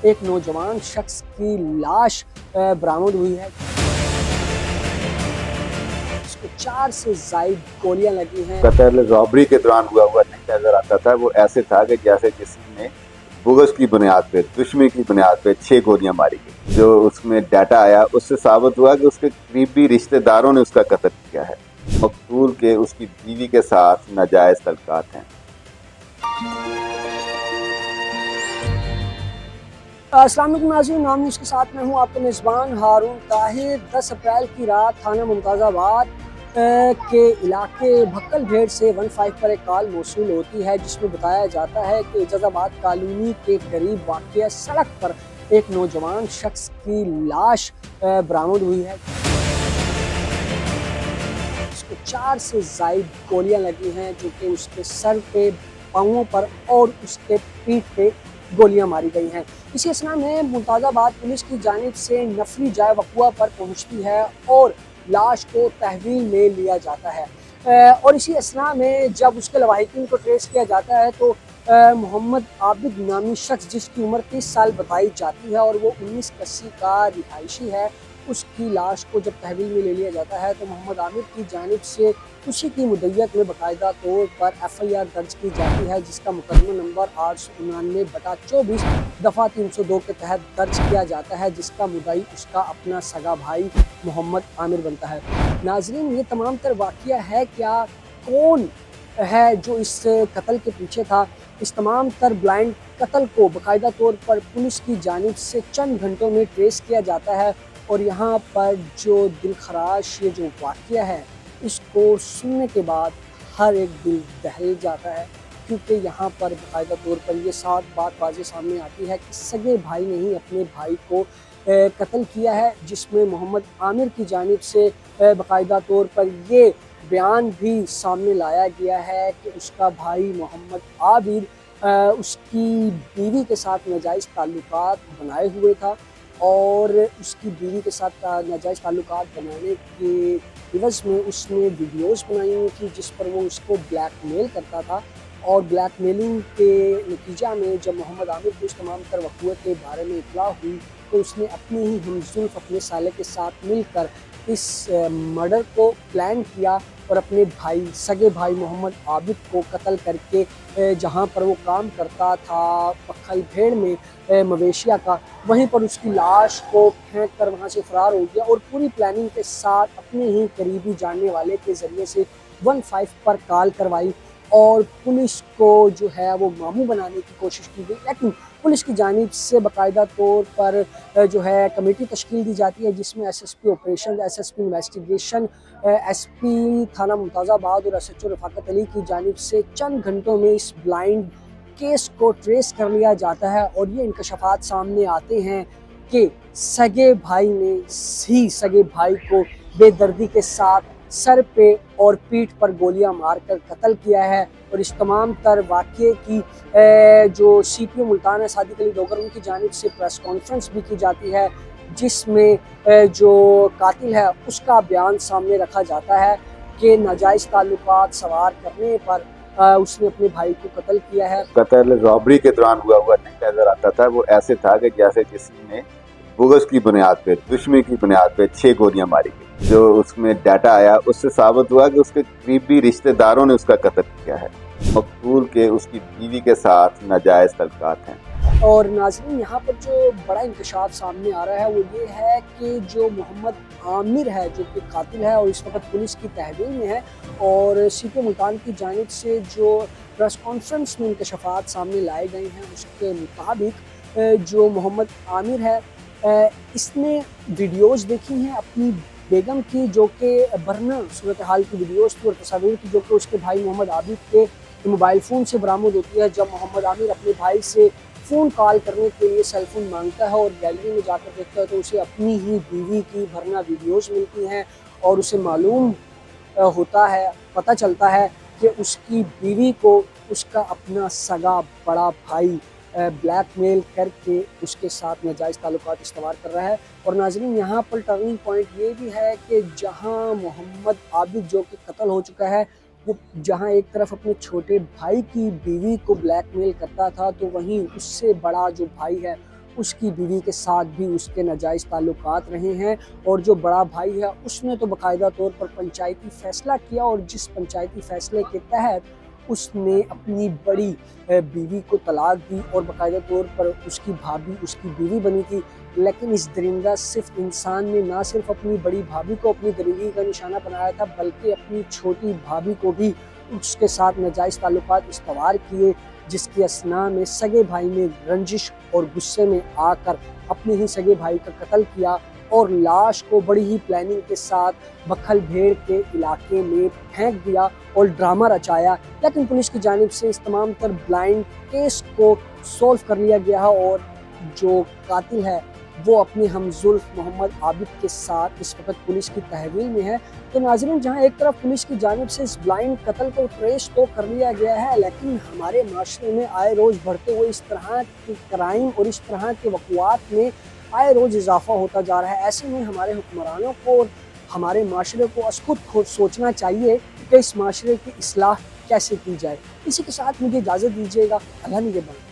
ایک نوجوان شخص کی لاش برآمد ہوئی ہے، اس کو 4 سے زائد گولیاں لگی ہیں۔ قتل رابری کے دوران ہوا نہیں نظر آتا تھا، وہ ایسے تھا کہ جیسے کسی نے بغض کی بنیاد پہ، دشمنی کی بنیاد پہ 6 گولیاں ماری گئی۔ جو اس میں ڈیٹا آیا اس سے ثابت ہوا کہ اس کے قریبی رشتہ داروں نے اس کا قتل کیا ہے۔ مقتول کے اس کی بیوی کے ساتھ ناجائز تعلقات ہیں۔ السلام علیکم ناظرین، نام نیوز کے ساتھ میں ہوں آپ کا میزبان ہارون طاہر۔ 10 اپریل کی رات تھانہ ممتاز آباد کے علاقے بھکل بھیڑ سے 15 پر ایک کال موصول ہوتی ہے، جس میں بتایا جاتا ہے کہ اعجاز آباد کالونی کے قریب واقع سڑک پر ایک نوجوان شخص کی لاش برآمد ہوئی ہے، اس کو 4 سے زائد گولیاں لگی ہیں، جو کہ اس کے سر پہ، پاؤں پر اور اس کے پیٹھ پہ گولیاں ماری گئی ہیں۔ اسی اثنا میں ممتاز آباد پولیس کی جانب سے نفری جائے وقوع پر پہنچتی ہے اور لاش کو تحویل میں لیا جاتا ہے، اور اسی اثنا میں جب اس کے لواحقین کو ٹریس کیا جاتا ہے تو محمد عابد نامی شخص، جس کی عمر 30 سال بتائی جاتی ہے اور وہ 19 کسی کا رہائشی ہے، اس کی لاش کو جب تحویل میں لے لیا جاتا ہے تو محمد عامر کی جانب سے اسی کی مدعیت میں باقاعدہ طور پر FIR درج کی جاتی ہے، جس کا مقدمہ نمبر 899/24 دفعہ 302 کے تحت درج کیا جاتا ہے، جس کا مدعی اس کا اپنا سگا بھائی محمد عامر بنتا ہے۔ ناظرین، یہ تمام تر واقعہ ہے کیا، کون ہے جو اس قتل کے پیچھے تھا؟ اس تمام تر بلائنڈ قتل کو باقاعدہ طور پر پولیس کی جانب سے چند گھنٹوں میں ٹریس کیا جاتا ہے، اور یہاں پر جو دل خراش یہ جو واقعہ ہے، اس کو سننے کے بعد ہر ایک دل دہل جاتا ہے، کیونکہ یہاں پر باقاعدہ طور پر یہ بات واضح سامنے آتی ہے کہ سگے بھائی نے ہی اپنے بھائی کو قتل کیا ہے، جس میں محمد عامر کی جانب سے باقاعدہ طور پر یہ بیان بھی سامنے لایا گیا ہے کہ اس کا بھائی محمد عابد اس کی بیوی کے ساتھ ناجائز تعلقات بنائے ہوئے تھا، اور اس کی بیوی کے ساتھ ناجائز تعلقات بنانے کے عوض میں اس نے ویڈیوز بنائی ہوئی تھی، جس پر وہ اس کو بلیک میل کرتا تھا، اور بلیک میلنگ کے نتیجہ میں جب محمد عامر کو اس تمام تر وقوع کے بارے میں اطلاع ہوئی تو اس نے اپنے ہی ہمزلف اپنے سالے کے ساتھ مل کر اس مرڈر کو پلان کیا، اور اپنے بھائی، سگے بھائی محمد عابد کو قتل کر کے جہاں پر وہ کام کرتا تھا بھکل بھیڑ میں مویشیا کا، وہیں پر اس کی لاش کو پھینک کر وہاں سے فرار ہو گیا، اور پوری پلاننگ کے ساتھ اپنے ہی قریبی جاننے والے کے ذریعے سے 15 پر کال کروائی، اور پولیس کو جو ہے وہ ماموں بنانے کی کوشش کی گئی، لیکن پولیس کی جانب سے باقاعدہ طور پر جو ہے کمیٹی تشکیل دی جاتی ہے، جس میں SSP operation, SSP investigation, SP تھانہ ممتاز آباد اور SHO رفاقت علی کی جانب سے چند گھنٹوں میں اس بلائنڈ کیس کو ٹریس کر لیا جاتا ہے، اور یہ انکشافات سامنے آتے ہیں کہ سگے بھائی نے ہی سگے بھائی کو بے دردی کے ساتھ سر پہ اور پیٹھ پر گولیاں مار کر قتل کیا ہے، اور اس تمام تر واقعے کی جو CPO ملتان ہے صادق علی ڈوگر، ان کی جانب سے پریس کانفرنس بھی کی جاتی ہے، جس میں جو قاتل ہے اس کا بیان سامنے رکھا جاتا ہے کہ ناجائز تعلقات سوار کرنے پر اس نے اپنے بھائی کو قتل کیا ہے۔ قتل رابری کے دوران ہوا نہیں نظر آتا تھا، وہ ایسے تھا کہ جیسے کسی نے بغض کی بنیاد پہ، دشمنی کی بنیاد پہ 6 گولیاں ماری گئی۔ جو اس میں ڈیٹا آیا اس سے ثابت ہوا کہ اس کے قریبی رشتہ داروں نے اس کا قتل کیا ہے۔ مقتول کے اس کی بیوی کے ساتھ ناجائز تعلقات ہیں۔ اور ناظرین، یہاں پر جو بڑا انکشاف سامنے آ رہا ہے وہ یہ ہے کہ جو محمد عامر ہے، جو کہ قاتل ہے اور اس وقت پولیس کی تحویل میں ہے، اور CPO ملتان کی جانب سے جو پریس کانفرنس میں انکشافات سامنے لائے گئے ہیں، اس کے مطابق جو محمد عامر ہے، اس نے ویڈیوز دیکھی ہیں اپنی بیگم کی، جو کہ برنا صورتحال کی ویڈیوز تھی، اور تصاویر کی، جو کہ اس کے بھائی محمد عابد کے موبائل فون سے برآمد ہوتی ہے، جب محمد عامر اپنے بھائی سے فون کال کرنے کے لیے سیل فون مانگتا ہے اور گیلری میں جا کر دیکھتا ہے تو اسے اپنی ہی بیوی کی بھرنا ویڈیوز ملتی ہیں، اور اسے معلوم ہوتا ہے، پتہ چلتا ہے کہ اس کی بیوی کو اس کا اپنا سگا بڑا بھائی بلیک میل کر کے اس کے ساتھ ناجائز تعلقات استوار کر رہا ہے۔ اور ناظرین، یہاں پر ٹرننگ پوائنٹ یہ بھی ہے کہ جہاں محمد عابد جو کہ قتل ہو چکا ہے، وہ جہاں ایک طرف اپنے چھوٹے بھائی کی بیوی کو بلیک میل کرتا تھا، تو وہیں اس سے بڑا جو بھائی ہے اس کی بیوی کے ساتھ بھی اس کے ناجائز تعلقات رہے ہیں، اور جو بڑا بھائی ہے اس نے تو باقاعدہ طور پر پنچایتی فیصلہ کیا، اور جس پنچایتی فیصلے کے تحت اس نے اپنی بڑی بیوی کو طلاق دی اور باقاعدہ طور پر اس کی بھابھی اس کی بیوی بنی تھی۔ لیکن اس درندہ صرف انسان نے نہ صرف اپنی بڑی بھابھی کو اپنی درندگی کا نشانہ بنایا تھا، بلکہ اپنی چھوٹی بھابھی کو بھی اس کے ساتھ ناجائز تعلقات استوار کیے، جس کی اثناء میں سگے بھائی نے رنجش اور غصے میں آ کر اپنے ہی سگے بھائی کا قتل کیا اور لاش کو بڑی ہی پلاننگ کے ساتھ بکھل بھیڑ کے علاقے میں پھینک دیا اور ڈرامہ رچایا۔ لیکن پولیس کی جانب سے اس تمام تر بلائنڈ کیس کو سولو کر لیا گیا ہے، اور جو قاتل ہے وہ اپنے ہم زلف محمد عابد کے ساتھ اس وقت پولیس کی تحویل میں ہے۔ تو ناظرین، جہاں ایک طرف پولیس کی جانب سے اس بلائنڈ قتل کو ٹریس تو کر لیا گیا ہے، لیکن ہمارے معاشرے میں آئے روز بڑھتے ہوئے اس طرح کے کرائم اور اس طرح کے وقوعات میں آئے روز اضافہ ہوتا جا رہا ہے۔ ایسے میں ہمارے حکمرانوں کو اور ہمارے معاشرے کو از خود سوچنا چاہیے کہ اس معاشرے کی اصلاح کیسے کی جائے۔ اسی کے ساتھ مجھے اجازت دیجیے گا، اللہ نگہبان۔